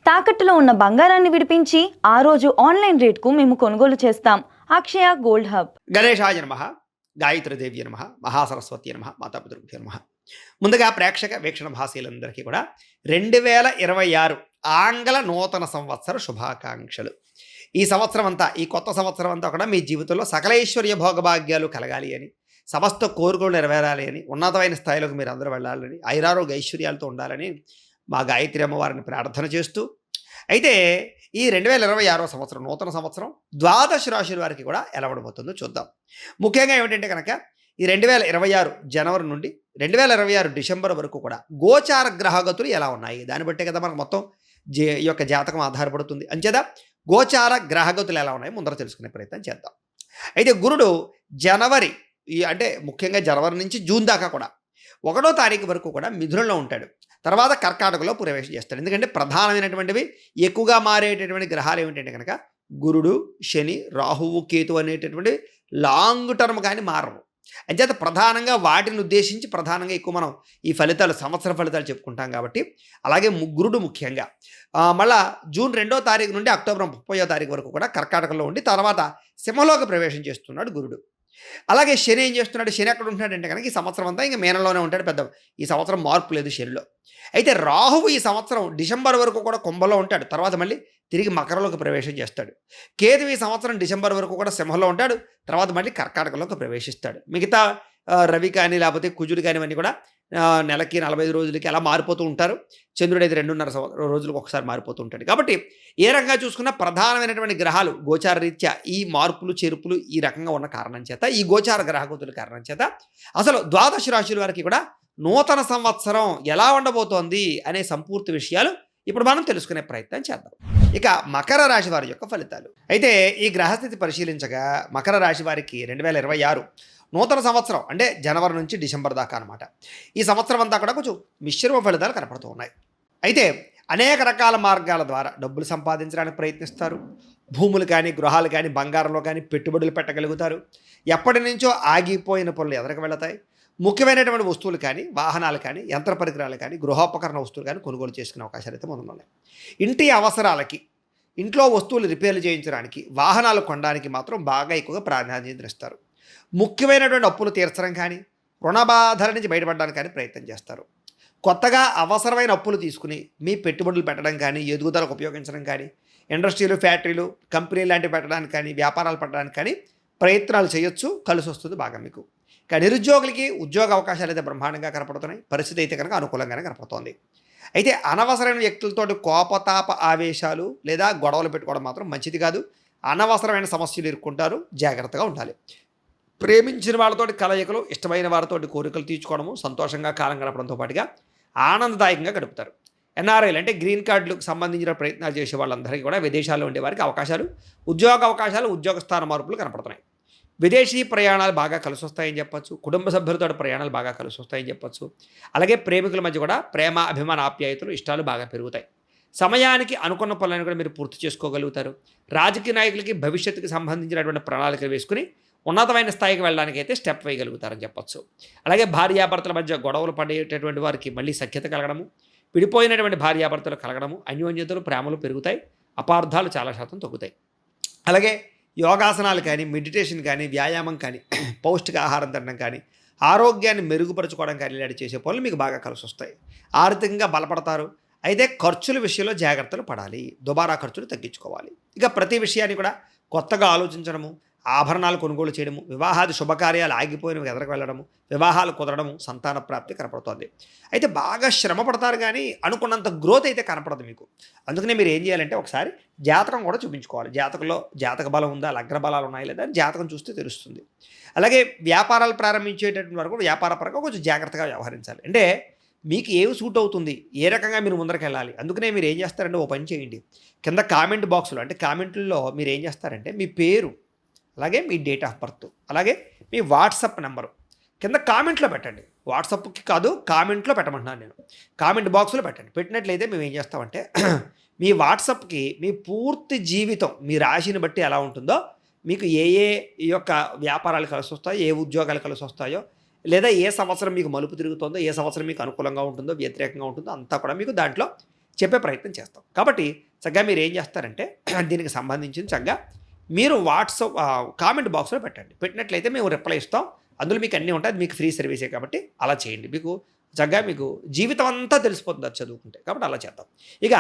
తాకట్టులో ఉన్న బంగారాన్ని విడిపించి ఆ రోజు ఆన్లైన్ రేట్కు మేము కొనుగోలు చేస్తాం. అక్షయ గోల్డ్ హబ్. గణేశాయ నమ, గాయత్రీదేవి నమ, మహాసరస్వతి నమ, మాతాపితృభ్యో నమ. ముందుగా ప్రేక్షక వీక్షణ భాషలందరికీ కూడా 2026 ఆంగ్ల నూతన సంవత్సర శుభాకాంక్షలు. ఈ సంవత్సరం అంతా, ఈ కొత్త సంవత్సరం అంతా కూడా మీ జీవితంలో సకలైశ్వర్య భోగభాగ్యాలు కలగాలి అని, సమస్త కోరికలు నెరవేరాలి అని, ఉన్నతమైన స్థాయిలోకి మీరు అందరూ వెళ్ళాలని, ఐరారోగ్య ఐశ్వర్యాలతో ఉండాలని మా గాయత్రి అమ్మవారిని ప్రార్థన చేస్తూ, అయితే ఈ 2026 సంవత్సరం నూతన సంవత్సరం ద్వాదశ రాశుల వారికి కూడా ఎలా ఉండబోతుందో చూద్దాం. ముఖ్యంగా ఏమిటంటే కనుక ఈ 2026 జనవరి నుండి 2026 డిసెంబర్ వరకు కూడా గోచార గ్రహగతులు ఎలా ఉన్నాయి, దాన్ని బట్టే కదా మనకు మొత్తం ఈ యొక్క జాతకం ఆధారపడుతుంది. అంచేత గోచార గ్రహగతులు ఎలా ఉన్నాయి ముందర తెలుసుకునే ప్రయత్నం చేద్దాం. అయితే గురుడు జనవరి అంటే ముఖ్యంగా జనవరి నుంచి జూన్ దాకా కూడా 1వ తారీఖు వరకు కూడా మిథునంలో ఉంటాడు. తర్వాత కర్కాటకలో ప్రవేశం చేస్తాడు. ఎందుకంటే ప్రధానమైనటువంటివి ఎక్కువగా మారేటటువంటి గ్రహాలు ఏమిటంటే కనుక గురుడు, శని, రాహువు, కేతు అనేటటువంటి లాంగ్ టర్మ్ కానీ మారవు. అంచేత ప్రధానంగా వాటిని ఉద్దేశించి ప్రధానంగా ఎక్కువ మనం ఈ ఫలితాలు, సంవత్సర ఫలితాలు చెప్పుకుంటాం కాబట్టి, అలాగే గురుడు ముఖ్యంగా మళ్ళా జూన్ 2వ తారీఖు నుండి అక్టోబర్ 30వ తారీఖు వరకు కూడా కర్కాటకలో ఉండి తర్వాత సింహంలోకి ప్రవేశం చేస్తున్నాడు గురుడు. అలాగే శని ఏం చేస్తున్నాడు, శని ఎక్కడ ఉంటున్నాడంటే కనుక ఈ సంవత్సరం అంతా ఇంకా మీనంలోనే ఉంటాడు. పెద్ద ఈ సంవత్సరం మార్పు లేదు శనిలో. అయితే రాహువు ఈ సంవత్సరం డిసెంబర్ వరకు కూడా కుంభంలో ఉంటాడు, తర్వాత మళ్ళీ తిరిగి మకరంలోకి ప్రవేశం చేస్తాడు. కేతు ఈ సంవత్సరం డిసెంబర్ వరకు కూడా సింహంలో ఉంటాడు, తర్వాత మళ్ళీ కర్కాటకంలోకి ప్రవేశిస్తాడు. మిగతా రవి కానీ లేకపోతే కుజుడు కానీ ఇవన్నీ కూడా నెలకి 45 రోజులకి అలా మారిపోతూ ఉంటారు. చంద్రుడు అయితే 2.5 రోజులకు ఒకసారి మారిపోతూ ఉంటాడు. కాబట్టి ఏ రకంగా చూసుకున్నా ప్రధానమైనటువంటి గ్రహాలు గోచార రీత్యా ఈ మార్పులు చేర్పులు ఈ రకంగా ఉన్న కారణం చేత, ఈ గోచార గ్రహగతుల కారణం చేత అసలు ద్వాదశ రాశుల వారికి కూడా నూతన సంవత్సరం ఎలా ఉండబోతోంది అనే సంపూర్తి విషయాలు ఇప్పుడు మనం తెలుసుకునే ప్రయత్నం చేద్దాం. ఇక మకర రాశి వారి యొక్క ఫలితాలు. అయితే ఈ గ్రహస్థితి పరిశీలించగా మకర రాశి వారికి 2026 నూతన సంవత్సరం అంటే జనవరి నుంచి డిసెంబర్ దాకా అనమాట. ఈ సంవత్సరం అంతా కూడా కొంచెం మిశ్రమ ఫలితాలు కనపడుతూ ఉన్నాయి. అయితే అనేక రకాల మార్గాల ద్వారా డబ్బులు సంపాదించడానికి ప్రయత్నిస్తారు. భూములు కానీ, గృహాలు కానీ, బంగారంలో కానీ పెట్టుబడులు పెట్టగలుగుతారు. ఎప్పటి నుంచో ఆగిపోయిన పనులు ఎదరికి వెళతాయి. ముఖ్యమైనటువంటి వస్తువులు కానీ, వాహనాలు కానీ, యంత్ర పరికరాలు కానీ, గృహోపకరణ వస్తువులు కానీ కొనుగోలు చేసుకునే అవకాశాలు అయితే ఉన్నాయి. ఇంటి అవసరాలకి, ఇంట్లో వస్తువులు రిపేర్లు చేయించడానికి, వాహనాలు కొనడానికి మాత్రం బాగా ఎక్కువగా ప్రాధాన్యత ఇస్తారు. ముఖ్యమైనటువంటి అప్పులు తీర్చడం కానీ, రుణబాధల నుంచి బయటపడడానికి కానీ ప్రయత్నం చేస్తారు. కొత్తగా అవసరమైన అప్పులు తీసుకుని మీ పెట్టుబడులు పెట్టడం కానీ, ఎదుగుదలకు ఉపయోగించడం కానీ, ఇండస్ట్రీలు, ఫ్యాక్టరీలు, కంపెనీలు లాంటివి పెట్టడానికి కానీ, వ్యాపారాలు పెట్టడానికి కానీ ప్రయత్నాలు చేయొచ్చు. కలిసి వస్తుంది బాగా మీకు. ఇక నిరుద్యోగులకి ఉద్యోగ అవకాశాలు అయితే బ్రహ్మాండంగా కనపడుతున్నాయి. పరిస్థితి అయితే కనుక అనుకూలంగానే కనపడుతోంది. అయితే అనవసరమైన వ్యక్తులతోటి కోపతాప ఆవేశాలు లేదా గొడవలు పెట్టుకోవడం మాత్రం మంచిది కాదు. అనవసరమైన సమస్యలు ఎదుర్కొంటారు, జాగ్రత్తగా ఉండాలి. ప్రేమించిన వాళ్ళతోటి కలయికలు, ఇష్టమైన వారితోటి కోరికలు తీర్చుకోవడము, సంతోషంగా కాలం గడపడంతో పాటుగా ఆనందదాయకంగా గడుపుతారు. ఎన్ఆర్ఐలు అంటే గ్రీన్ కార్డులకు సంబంధించిన ప్రయత్నాలు చేసే వాళ్ళందరికీ కూడా విదేశాల్లో ఉండే వారికి అవకాశాలు, ఉద్యోగ అవకాశాలు, ఉద్యోగ స్థాన మార్పులు కనపడుతున్నాయి. విదేశీ ప్రయాణాలు బాగా కలిసి వస్తాయని చెప్పొచ్చు. కుటుంబ సభ్యులతో ప్రయాణాలు బాగా కలిసి వస్తాయని చెప్పొచ్చు. అలాగే ప్రేమికుల మధ్య కూడా ప్రేమ, అభిమాన, ఆప్యాయతలు, ఇష్టాలు బాగా పెరుగుతాయి. సమయానికి అనుకున్న పనులను కూడా మీరు పూర్తి చేసుకోగలుగుతారు. రాజకీయ నాయకులకి భవిష్యత్తుకి సంబంధించినటువంటి ప్రణాళికలు వేసుకుని ఉన్నతమైన స్థాయికి వెళ్ళడానికి అయితే స్టెప్ వేయగలుగుతారని చెప్పొచ్చు. అలాగే భార్యాభర్తల మధ్య గొడవలు పడేటటువంటి వారికి మళ్ళీ సఖ్యత కలగడము, విడిపోయినటువంటి భార్యాభర్తలు కలగడము, అన్యోన్యతలు, ప్రేమలు పెరుగుతాయి. అపార్థాలు చాలా శాతం తగ్గుతాయి. అలాగే యోగాసనాలు కానీ, మెడిటేషన్ కానీ, వ్యాయామం కానీ, పౌష్టికాహారం తినడం కానీ, ఆరోగ్యాన్ని మెరుగుపరచుకోవడం కానీ ఇలాంటి చేసే పనులు మీకు బాగా కలిసి వస్తాయి. ఆర్థికంగా బలపడతారు. అయితే ఖర్చుల విషయంలో జాగ్రత్తలు పడాలి. దుబారా ఖర్చులు తగ్గించుకోవాలి. ఇక ప్రతి విషయాన్ని కూడా కొత్తగా ఆలోచించడము, ఆభరణాలు కొనుగోలు చేయడము, వివాహాది శుభకార్యాలు ఆగిపోయినవి ఎదరకు వెళ్ళడము, వివాహాలు కుదరడము, సంతాన ప్రాప్తి కనపడుతుంది. అయితే బాగా శ్రమ పడతారు కానీ అనుకున్నంత గ్రోత్ అయితే కనపడదు మీకు. అందుకనే మీరు ఏం చేయాలంటే ఒకసారి జాతకం కూడా చూపించుకోవాలి. జాతకంలో జాతక బలం ఉందా, లగ్న బలాలు ఉన్నాయి లేదా అని జాతకం చూస్తే తెలుస్తుంది. అలాగే వ్యాపారాలు ప్రారంభించేటటువంటి వరకు వ్యాపార పరంగా కొంచెం జాగ్రత్తగా వ్యవహరించాలి. అంటే మీకు ఏమి సూట్ అవుతుంది, ఏ రకంగా మీరు ముందరకు వెళ్ళాలి. అందుకనే మీరు ఏం చేస్తారంటే ఓ పని చేయండి. కింద కామెంట్ బాక్సులో అంటే కామెంట్లలో మీరు ఏం చేస్తారంటే మీ పేరు, అలాగే మీ డేట్ ఆఫ్ బర్త్, అలాగే మీ వాట్సాప్ నెంబరు కింద కామెంట్లో పెట్టండి. వాట్సాప్కి కాదు, కామెంట్లో పెట్టమంటున్నాను నేను. కామెంట్ బాక్స్లో పెట్టండి. పెట్టినట్లయితే మేము ఏం చేస్తామంటే మీ వాట్సాప్కి మీ పూర్తి జీవితం, మీ రాశిని బట్టి ఎలా ఉంటుందో, మీకు ఏ ఏ ఈ యొక్క వ్యాపారాలు కలిసి వస్తాయో, ఏ ఉద్యోగాలు కలిసి వస్తాయో, లేదా ఏ సంవత్సరం మీకు మలుపు తిరుగుతుందో, ఏ సంవత్సరం మీకు అనుకూలంగా ఉంటుందో, వ్యతిరేకంగా ఉంటుందో అంతా కూడా మీకు దాంట్లో చెప్పే ప్రయత్నం చేస్తాం. కాబట్టి చక్కగా మీరు ఏం చేస్తారంటే దీనికి సంబంధించిన చక్కగా మీరు వాట్సాప్ కామెంట్ బాక్స్లో పెట్టండి. పెట్టినట్లయితే మేము రిప్లై ఇస్తాం. అందులో మీకు అన్నీ ఉంటాయి. అది మీకు ఫ్రీ సర్వీసే కాబట్టి అలా చేయండి. మీకు చక్కగా మీకు జీవితం అంతా తెలిసిపోతుంది అది చదువుకుంటే. కాబట్టి అలా చేద్దాం. ఇక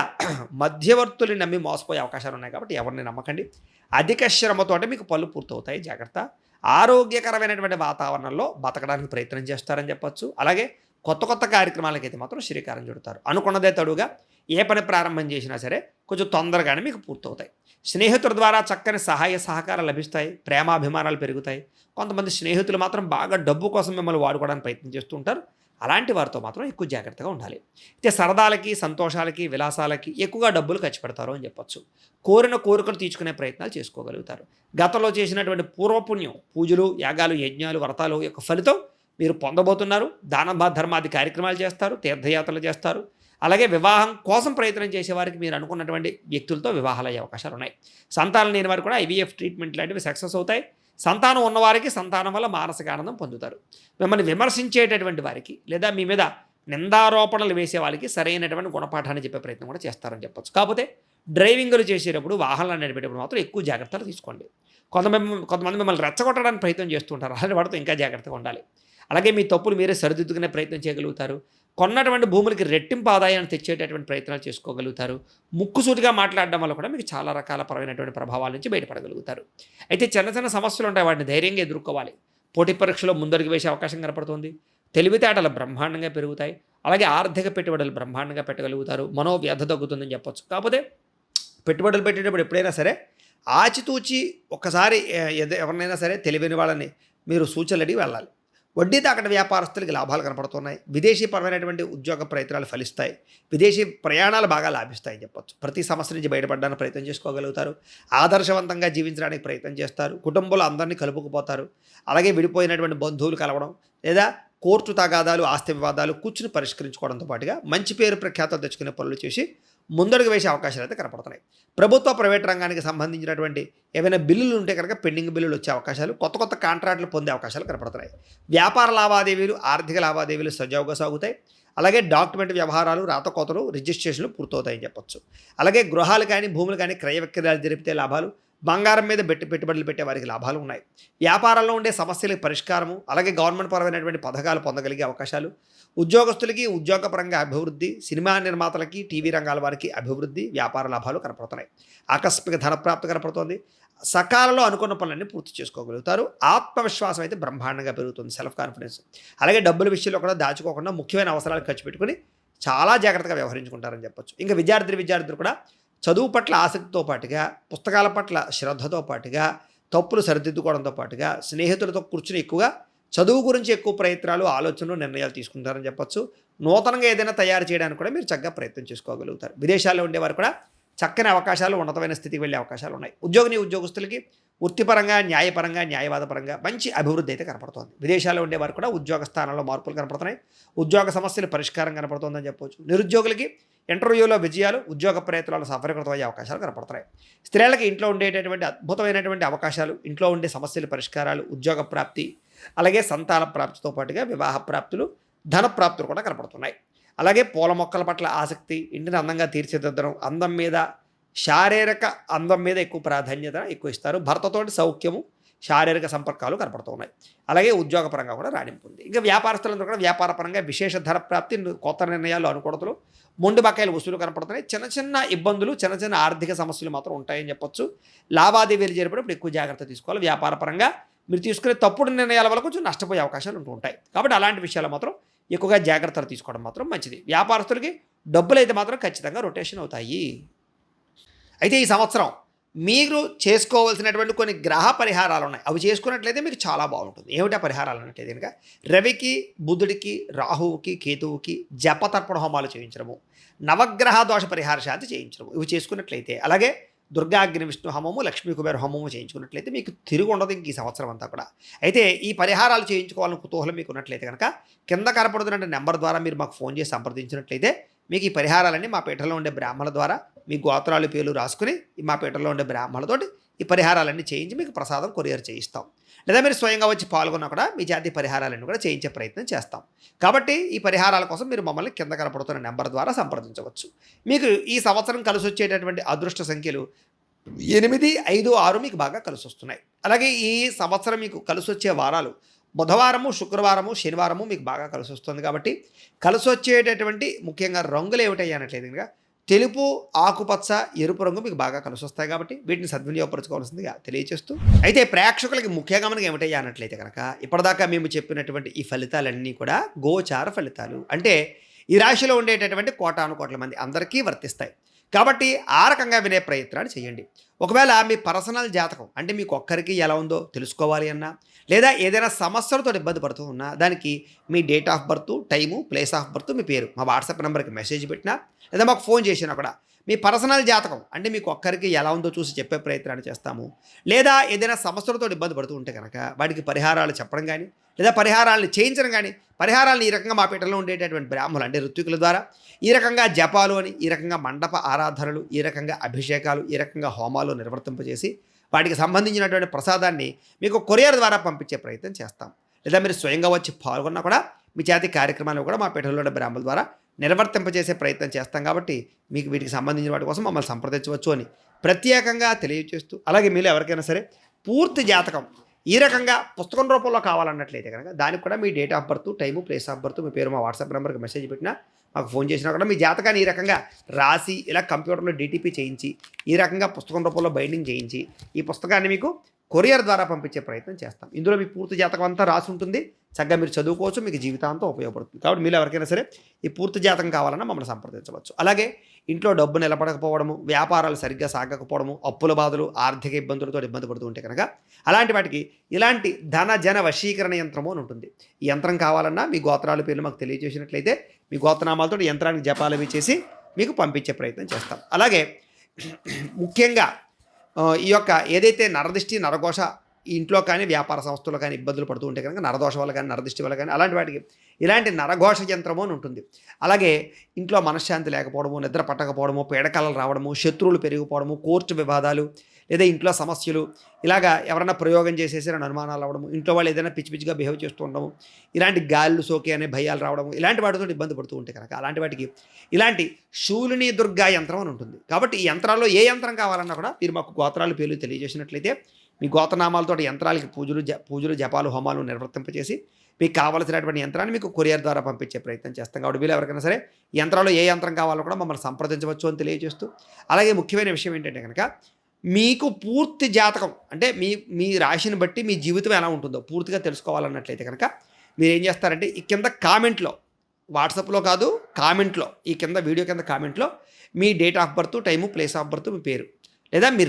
మధ్యవర్తుల్ని నమ్మి మోసపోయే అవకాశాలు ఉన్నాయి కాబట్టి ఎవరిని నమ్మకండి. అధిక శ్రమతోటే మీకు పనులు పూర్తవుతాయి. జాగ్రత్త. ఆరోగ్యకరమైనటువంటి వాతావరణంలో బతకడానికి ప్రయత్నం చేస్తారని చెప్పొచ్చు. అలాగే కొత్త కొత్త కార్యక్రమాలకైతే మాత్రం శ్రీకారం చుడతారు. అనుకున్నదే తడుగా ఏ పని ప్రారంభం చేసినా సరే కొంచెం తొందరగానే మీకు పూర్తవుతాయి. స్నేహితుల ద్వారా చక్కని సహాయ సహకారాలు లభిస్తాయి. ప్రేమాభిమానాలు పెరుగుతాయి. కొంతమంది స్నేహితులు మాత్రం బాగా డబ్బు కోసం మిమ్మల్ని వాడుకోవడానికి ప్రయత్నం చేస్తూ ఉంటారు. అలాంటి వారితో మాత్రం ఎక్కువ జాగ్రత్తగా ఉండాలి. అయితే సరదాలకి, సంతోషాలకి, విలాసాలకి ఎక్కువగా డబ్బులు ఖర్చు పెడతారు అని చెప్పొచ్చు. కోరిన కోరికలు తీర్చుకునే ప్రయత్నాలు చేసుకోగలుగుతారు. గతంలో చేసినటువంటి పూర్వపుణ్యం, పూజలు, యాగాలు, యజ్ఞాలు, వ్రతాలు యొక్క ఫలితం మీరు పొందబోతున్నారు. దాన ధర్మాది కార్యక్రమాలు చేస్తారు. తీర్థయాత్రలు చేస్తారు. అలాగే వివాహం కోసం ప్రయత్నం చేసేవారికి మీరు అనుకున్నటువంటి వ్యక్తులతో వివాహాలు అయ్యే అవకాశాలు ఉన్నాయి. సంతానం లేని వారు కూడా ఐవీఎఫ్ ట్రీట్మెంట్ లాంటివి సక్సెస్ అవుతాయి. సంతానం ఉన్నవారికి సంతానం వల్ల మానసిక ఆనందం పొందుతారు. మిమ్మల్ని విమర్శించేటటువంటి వారికి లేదా మీ మీద నిందారోపణలు వేసే వాళ్ళకి సరైనటువంటి గుణపాఠాన్ని చెప్పే ప్రయత్నం కూడా చేస్తారని చెప్పొచ్చు. కాకపోతే డ్రైవింగ్లు చేసేటప్పుడు, వాహనాలు నడిపేటప్పుడు మాత్రం ఎక్కువ జాగ్రత్తలు తీసుకోండి. కొంతమంది మిమ్మల్ని రెచ్చగొట్టడానికి ప్రయత్నం చేస్తుంటారు. అలాంటి వాడితో ఇంకా జాగ్రత్తగా ఉండాలి. అలాగే మీ తప్పులు మీరే సరిదిద్దుకునే ప్రయత్నం చేయగలుగుతారు. కొన్నటువంటి భూములకి రెట్టింపు ఆదాయాన్ని తెచ్చేటటువంటి ప్రయత్నాలు చేసుకోగలుగుతారు. ముక్కుసూటిగా మాట్లాడడం వల్ల కూడా మీకు చాలా రకాల పరమైనటువంటి ప్రభావాల నుంచి బయటపడగలుగుతారు. అయితే చిన్న చిన్న సమస్యలు ఉంటాయి. వాటిని ధైర్యంగా ఎదుర్కోవాలి. పోటీ పరీక్షలో ముందడుగు వేసే అవకాశం కనపడుతుంది. తెలివితేటలు బ్రహ్మాండంగా పెరుగుతాయి. అలాగే ఆర్థిక పెట్టుబడులు బ్రహ్మాండంగా పెట్టగలుగుతారు. మనోవ్యధ తగ్గుతుందని చెప్పొచ్చు. కాకపోతే పెట్టుబడులు పెట్టేటప్పుడు ఎప్పుడైనా సరే ఆచితూచి ఒక్కసారి ఎవరినైనా సరే తెలివైన వాళ్ళని మీరు సూచనలు అడిగి వెళ్ళాలి. వడ్డీ తాకట వ్యాపారస్తులకి లాభాలు కనపడుతున్నాయి. విదేశీ పరమైనటువంటి ఉద్యోగ ప్రయత్నాలు ఫలిస్తాయి. విదేశీ ప్రయాణాలు బాగా లాభిస్తాయని చెప్పొచ్చు. ప్రతి సమస్య నుంచి బయటపడడానికి ప్రయత్నం చేసుకోగలుగుతారు. ఆదర్శవంతంగా జీవించడానికి ప్రయత్నం చేస్తారు. కుటుంబంలో అందరినీ కలుపుకుపోతారు. అలాగే విడిపోయినటువంటి బంధువులు కలవడం లేదా కోర్టు తగాదాలు, ఆస్తి వివాదాలు కూర్చుని పరిష్కరించుకోవడంతో పాటుగా మంచి పేరు ప్రఖ్యాతలు తెచ్చుకునే పనులు చేసి ముందడుగు వేసే అవకాశాలు అయితే కనపడుతున్నాయి. ప్రభుత్వ ప్రైవేట్ రంగానికి సంబంధించినటువంటి ఏవైనా బిల్లులు ఉంటే కనుక పెండింగ్ బిల్లులు వచ్చే అవకాశాలు, కొత్త కొత్త కాంట్రాక్టులు పొందే అవకాశాలు కనపడుతున్నాయి. వ్యాపార లావాదేవీలు, ఆర్థిక లావాదేవీలు సజావుగా సాగుతాయి. అలాగే డాక్యుమెంట్ వ్యవహారాలు, రాతకోతలు, రిజిస్ట్రేషన్లు పూర్తవుతాయని చెప్పొచ్చు. అలాగే గృహాలు కానీ, భూములు కానీ క్రయ విక్రయాలు జరిపితే లాభాలు, బంగారం మీద పెట్టుబడులు పెట్టే వారికి లాభాలు ఉన్నాయి. వ్యాపారంలో ఉండే సమస్యలకు పరిష్కారము, అలాగే గవర్నమెంట్ పరమైనటువంటి పథకాలు పొందగలిగే అవకాశాలు, ఉద్యోగస్తులకి ఉద్యోగపరంగా అభివృద్ధి, సినిమా నిర్మాతలకి, టీవీ రంగాల వారికి అభివృద్ధి, వ్యాపార లాభాలు కనపడుతున్నాయి. ఆకస్మిక ధనప్రాప్తి కనపడుతోంది. సకాలంలో అనుకున్న పనులన్నీ పూర్తి చేసుకోగలుగుతారు. ఆత్మవిశ్వాసం అయితే బ్రహ్మాండంగా పెరుగుతుంది, సెల్ఫ్ కాన్ఫిడెన్స్. అలాగే డబ్బుల విషయంలో కూడా దాచుకోకుండా ముఖ్యమైన అవసరాలు ఖర్చు పెట్టుకుని చాలా జాగ్రత్తగా వ్యవహరించుకుంటారని చెప్పొచ్చు. ఇంకా విద్యార్థులు కూడా చదువు పట్ల ఆసక్తితో పాటుగా, పుస్తకాల పట్ల శ్రద్ధతో పాటుగా, తప్పులు సరిదిద్దుకోవడంతో పాటుగా స్నేహితులతో కూర్చుని ఎక్కువగా చదువు గురించి ఎక్కువ ప్రయత్నాలు, ఆలోచనలు, నిర్ణయాలు తీసుకుంటారని చెప్పొచ్చు. నూతనంగా ఏదైనా తయారు చేయడానికి కూడా మీరు చక్కగా ప్రయత్నం చేసుకోగలుగుతారు. విదేశాల్లో ఉండేవారు కూడా చక్కని అవకాశాలు, ఉన్నతమైన స్థితికి వెళ్ళే అవకాశాలు ఉన్నాయి. ఉద్యోగస్తులకి వృత్తిపరంగా, న్యాయపరంగా, న్యాయవాదపరంగా మంచి అభివృద్ధి అయితే కనపడుతోంది. విదేశాల్లో ఉండేవారు కూడా ఉద్యోగ స్థానంలో మార్పులు కనపడుతున్నాయి. ఉద్యోగ సమస్యల పరిష్కారం కనపడుతోందని చెప్పవచ్చు. నిరుద్యోగులకి ఇంటర్వ్యూలో విజయాలు, ఉద్యోగ ప్రయత్నాలు సఫలీకృతమయ్యే అవకాశాలు కనపడుతున్నాయి. స్త్రీలకి ఇంట్లో ఉండేటటువంటి అద్భుతమైనటువంటి అవకాశాలు, ఇంట్లో ఉండే సమస్యల పరిష్కారాలు, ఉద్యోగ ప్రాప్తి, అలాగే సంతాన ప్రాప్తితో పాటుగా వివాహ ప్రాప్తులు, ధన ప్రాప్తులు కూడా కనపడుతున్నాయి. అలాగే పూల మొక్కల పట్ల ఆసక్తి, ఇంటిని అందంగా తీర్చిదిద్దడం, అందం మీద, శారీరక అందం మీద ఎక్కువ ప్రాధాన్యత ఎక్కువ ఇస్తారు. భర్తతోటి సౌఖ్యము, శారీరక సంపర్కాలు కనపడుతున్నాయి. అలాగే ఉద్యోగపరంగా కూడా రాణింపు ఉంది. ఇంకా వ్యాపారస్తులందరూ కూడా వ్యాపారపరంగా విశేష ధర ప్రాప్తి, కొత్త నిర్ణయాలు, అనుకూలతలు, మొండి బకాయిలు వసూలు కనపడుతున్నాయి. చిన్న చిన్న ఇబ్బందులు, చిన్న చిన్న ఆర్థిక సమస్యలు మాత్రం ఉంటాయని చెప్పొచ్చు. లావాదేవీలు జరిపేటప్పుడు ఎక్కువ జాగ్రత్త తీసుకోవాలి. వ్యాపారపరంగా మీరు తీసుకునే తప్పుడు నిర్ణయాల వల్ల కొంచెం నష్టపోయే అవకాశాలు ఉంటూ ఉంటాయి. కాబట్టి అలాంటి విషయాలు మాత్రం ఎక్కువగా జాగ్రత్తలు తీసుకోవడం మాత్రం మంచిది. వ్యాపారస్తులకి డబ్బులు అయితే మాత్రం ఖచ్చితంగా రొటేషన్ అవుతాయి. అయితే ఈ సంవత్సరం మీరు చేసుకోవాల్సినటువంటి కొన్ని గ్రహ పరిహారాలు ఉన్నాయి. అవి చేసుకున్నట్లయితే మీకు చాలా బాగుంటుంది. ఏమిటా పరిహారాలు అన్నట్లయితే కనుక రవికి, బుధుడికి, రాహువుకి, కేతువుకి జపతర్పణ హోమాలు చేయించడము, నవగ్రహ దోష పరిహార శాంతి చేయించడము, ఇవి చేసుకున్నట్లయితే, అలాగే దుర్గా అగ్ని విష్ణు హోమము, లక్ష్మీ కుబేర హోమము చేయించుకున్నట్లయితే మీకు తిరిగి ఉండదు ఇంక ఈ సంవత్సరం అంతా కూడా. అయితే ఈ పరిహారాలు చేయించుకోవాలని కుతూహలం మీకు ఉన్నట్లయితే కనుక కింద కనపడుతున్న నెంబర్ ద్వారా మీరు మాకు ఫోన్ చేసి సంప్రదించినట్లయితే మీకు ఈ పరిహారాలన్నీ మా పీఠంలో ఉండే బ్రాహ్మణుల ద్వారా మీ గోత్రాలు, పేర్లు రాసుకుని మా పీఠంలో ఉండే బ్రాహ్మణులతోటి ఈ పరిహారాలన్నీ చేయించి మీకు ప్రసాదం కొరియర్ చేయిస్తాం. లేదా మీరు స్వయంగా వచ్చి పాల్గొన్నా కూడా మీ జాతి పరిహారాలన్నీ కూడా చేయించే ప్రయత్నం చేస్తాం. కాబట్టి ఈ పరిహారాల కోసం మీరు మమ్మల్ని కింద కనపడుతున్న నెంబర్ ద్వారా సంప్రదించవచ్చు. మీకు ఈ సంవత్సరం కలిసి వచ్చేటటువంటి అదృష్ట సంఖ్యలు 8, 5, 6 మీకు బాగా కలిసి వస్తున్నాయి. అలాగే ఈ సంవత్సరం మీకు కలిసి వచ్చే వారాలు బుధవారము, శుక్రవారము, శనివారము మీకు బాగా కలిసి వస్తుంది. కాబట్టి కలిసి వచ్చేటటువంటి ముఖ్యంగా రంగులు ఏమిటయ్యా అనట్లేదు కనుక తెలుపు, ఆకుపచ్చ, ఎరుపు రంగు మీకు బాగా కలిసి వస్తాయి. కాబట్టి వీటిని సద్వినియోగపరచుకోవాల్సిందిగా తెలియజేస్తూ, అయితే ప్రేక్షకులకి ముఖ్య గమనిక ఏమిటయ్యా అన్నట్లయితే కనుక ఇప్పటిదాకా మేము చెప్పినటువంటి ఈ ఫలితాలన్నీ కూడా గోచార ఫలితాలు. అంటే ఈ రాశిలో ఉండేటటువంటి కోటాను కోట్ల మంది అందరికీ వర్తిస్తాయి. కాబట్టి ఆ రకంగా వినే ప్రయత్నాలు చేయండి. ఒకవేళ మీ పర్సనల్ జాతకం అంటే మీకు ఒక్కరికి ఎలా ఉందో తెలుసుకోవాలి అన్నా, లేదా ఏదైనా సమస్యలతో ఇబ్బంది పడుతూ ఉన్నా దానికి మీ date of birth, time, place of birth, మీ పేరు మా వాట్సాప్ నెంబర్కి మెసేజ్ పెట్టినా లేదా మాకు ఫోన్ చేసినా కూడా మీ పర్సనల్ జాతకం అంటే మీకు ఒక్కరికి ఎలా ఉందో చూసి చెప్పే ప్రయత్నాన్ని చేస్తాము. లేదా ఏదైనా సమస్యలతో ఇబ్బంది పడుతూ ఉంటే కనుక వాటికి పరిహారాలు చెప్పడం కానీ లేదా పరిహారాలను చేయించడం కానీ, పరిహారాలను ఈ రకంగా మా పీఠంలో ఉండేటటువంటి బ్రాహ్మణులు అంటే ఋత్వికుల ద్వారా ఈ రకంగా జపాలు అని, ఈ రకంగా మండప ఆరాధనలు, ఈ రకంగా అభిషేకాలు, ఈ రకంగా హోమాలు నిర్వర్తింపజేసి వాటికి సంబంధించినటువంటి ప్రసాదాన్ని మీకు కొరియర్ ద్వారా పంపించే ప్రయత్నం చేస్తాం. లేదా మీరు స్వయంగా వచ్చి పాల్గొన్నా కూడా మీ చేతి కార్యక్రమాలు కూడా మా పీఠంలో ఉన్న బ్రాహ్మణుల ద్వారా నిర్వర్తింపజేసే ప్రయత్నం చేస్తాం. కాబట్టి మీకు వీటికి సంబంధించిన వాటి కోసం మమ్మల్ని సంప్రదించవచ్చు అని ప్రత్యేకంగా తెలియజేస్తూ, అలాగే మీరు ఎవరికైనా సరే పూర్తి జాతకం ఈ రకంగా పుస్తకం రూపంలో కావాలన్నట్లయితే కనుక దానికి కూడా మీ date of birth, time, place of birth, మీ పేరు మా వాట్సాప్ నెంబర్కి మెసేజ్ పెట్టినా మాకు ఫోన్ చేసినా కూడా మీ జాతకాన్ని ఈ రకంగా రాసి ఇలా కంప్యూటర్లో DTP చేయించి ఈ రకంగా పుస్తకం రూపంలో బైండింగ్ చేయించి ఈ పుస్తకాన్ని మీకు కొరియర్ ద్వారా పంపించే ప్రయత్నం చేస్తాం. ఇందులో మీ పూర్తి జాతకం అంతా రాసి ఉంటుంది. చక్కగా మీరు చదువుకోవచ్చు, మీకు జీవితాంతం ఉపయోగపడుతుంది. కాబట్టి మీరు ఎవరికైనా సరే ఈ పూర్తి జాతకం కావాలన్నా మమ్మల్ని సంప్రదించవచ్చు. అలాగే ఇంట్లో డబ్బు నిలబడకపోవడము, వ్యాపారాలు సరిగ్గా సాగకపోవడము, అప్పుల బాధలు, ఆర్థిక ఇబ్బందులతో ఇబ్బంది పడుతూ ఉంటే కనుక అలాంటి వాటికి ఇలాంటి ధన జన వశీకరణ యంత్రము అని ఉంటుంది. ఈ యంత్రం కావాలన్నా మీ గోత్రాల పేర్లు మాకు తెలియజేసినట్లయితే మీ గోత్రనామాలతో యంత్రానికి జపాలు అవి చేసి మీకు పంపించే ప్రయత్నం చేస్తాం. అలాగే ముఖ్యంగా ఈ యొక్క ఏదైతే నరదిష్టి, నరఘోష ఈ ఇంట్లో కానీ వ్యాపార సంస్థల్లో కానీ ఇబ్బందులు పడుతూ ఉంటే కనుక నరదోష వల్ల కానీ, నరదిష్టి వల్ల కానీ అలాంటి వాటికి ఇలాంటి నరఘోష యంత్రము అని ఉంటుంది. అలాగే ఇంట్లో మనశ్శాంతి లేకపోవడము, నిద్ర పట్టకపోవడము, పీడకలలు రావడము, శత్రువులు పెరిగిపోవడము, కోర్టు వివాదాలు, లేదా ఇంట్లో సమస్యలు, ఇలాగా ఎవరైనా ప్రయోగం చేసేసి అనుమానాలు అవ్వడము, ఇంట్లో వాళ్ళు ఏదైనా పిచ్చి పిచ్చిగా బిహేవ్ చేస్తూ ఉండడము, ఇలాంటి గాళ్ళు సోకే అనే భయాలు రావడము, ఇలాంటి వాటితో ఇబ్బంది పడుతూ ఉంటే కనుక అలాంటి వాటికి ఇలాంటి శూలిని దుర్గా యంత్రం అని ఉంటుంది. కాబట్టి ఈ యంత్రాల్లో ఏ యంత్రం కావాలన్నా కూడా మీరు మాకు గోత్రాల పేర్లు తెలియజేసినట్లయితే మీ గోత్రనామాలతో యంత్రాలకి పూజలు, జపాలు, హోమాలు నిర్వర్తింపచేసి మీకు కావాల్సినటువంటి యంత్రాన్ని మీకు కొరియర్ ద్వారా పంపించే ప్రయత్నం చేస్తాం. కాబట్టి వీళ్ళు ఎవరికైనా సరే ఈ యంత్రాల్లో ఏ యంత్రం కావాలో కూడా మమ్మల్ని సంప్రదించవచ్చు అని తెలియజేస్తూ, అలాగే ముఖ్యమైన విషయం ఏంటంటే కనుక మీకు పూర్తి జాతకం అంటే మీ రాశిని బట్టి మీ జీవితం ఎలా ఉంటుందో పూర్తిగా తెలుసుకోవాలన్నట్లయితే కనుక మీరు ఏం చేస్తారంటే ఈ కింద కామెంట్లో, వాట్సాప్లో కాదు కామెంట్లో, ఈ కింద వీడియో కింద కామెంట్లో మీ date of birth, time, place of birth, మీ పేరు లేదా మీ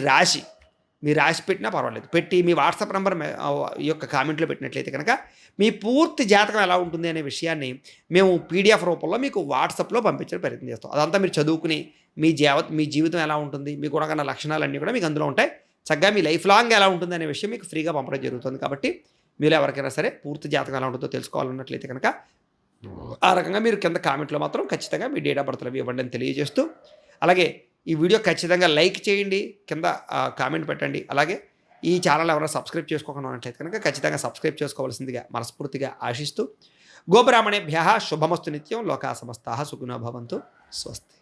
రాశి పెట్టినా పర్వాలేదు పెట్టి మీ వాట్సాప్ నెంబర్ ఈ యొక్క కామెంట్లో పెట్టినట్లయితే కనుక మీ పూర్తి జాతకం ఎలా ఉంటుంది అనే విషయాన్ని మేము PDF రూపంలో మీకు వాట్సాప్లో పంపించే ప్రయత్నం చేస్తాం. అదంతా మీరు చదువుకుని మీ జీవితం ఎలా ఉంటుంది, మీకు ఉన్న లక్షణాలన్నీ కూడా మీకు అందులో ఉంటాయి. చక్కగా మీ లైఫ్ లాంగ్ ఎలా ఉంటుంది అనే విషయం మీకు ఫ్రీగా పంపడం జరుగుతుంది. కాబట్టి మీరు ఎవరికైనా సరే పూర్తి జాతకం ఎలా ఉంటుందో తెలుసుకోవాలన్నట్లయితే కనుక ఆ రకంగా మీరు కింద కామెంట్లో మాత్రం ఖచ్చితంగా మీ డేట్ ఆఫ్ బర్త్లు అవి ఇవ్వండి అని తెలియజేస్తూ, అలాగే ఈ వీడియో ఖచ్చితంగా లైక్ చేయండి, కింద కామెంట్ పెట్టండి. అలాగే ఈ ఛానల్ ఎవరైనా సబ్స్క్రైబ్ చేసుకోకుండా ఉన్నట్లయితే కనుక ఖచ్చితంగా సబ్స్క్రైబ్ చేసుకోవాల్సిందిగా మనస్ఫూర్తిగా ఆశిస్తూ, గోబ్రాహ్మణేభ్యః శుభమస్తు నిత్యం, లోకా సమస్తాః సుఖినో భవంతు, స్వస్తి.